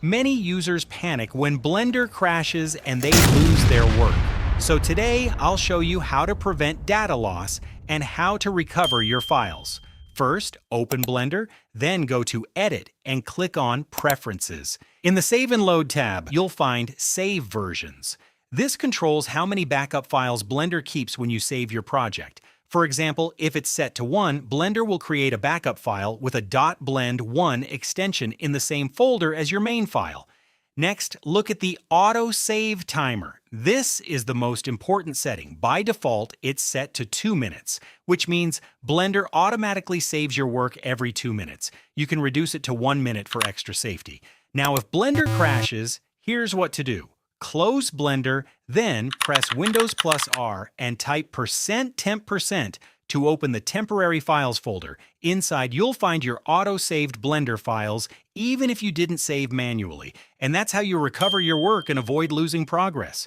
Many users panic when Blender crashes and they lose their work. So today, I'll show you how to prevent data loss and how to recover your files. First, open Blender, then go to Edit and click on Preferences. In the Save and Load tab, you'll find Save Versions. This controls how many backup files Blender keeps when you save your project. For example, if it's set to 1, Blender will create a backup file with a .blend1 extension in the same folder as your main file. Next, look at the autosave timer. This is the most important setting. By default, it's set to 2 minutes, which means Blender automatically saves your work every 2 minutes. You can reduce it to 1 minute for extra safety. Now, if Blender crashes, here's what to do. Close Blender, then press Windows plus R and type %temp% to open the temporary files folder. Inside, you'll find your auto-saved Blender files, even if you didn't save manually. And that's how you recover your work and avoid losing progress.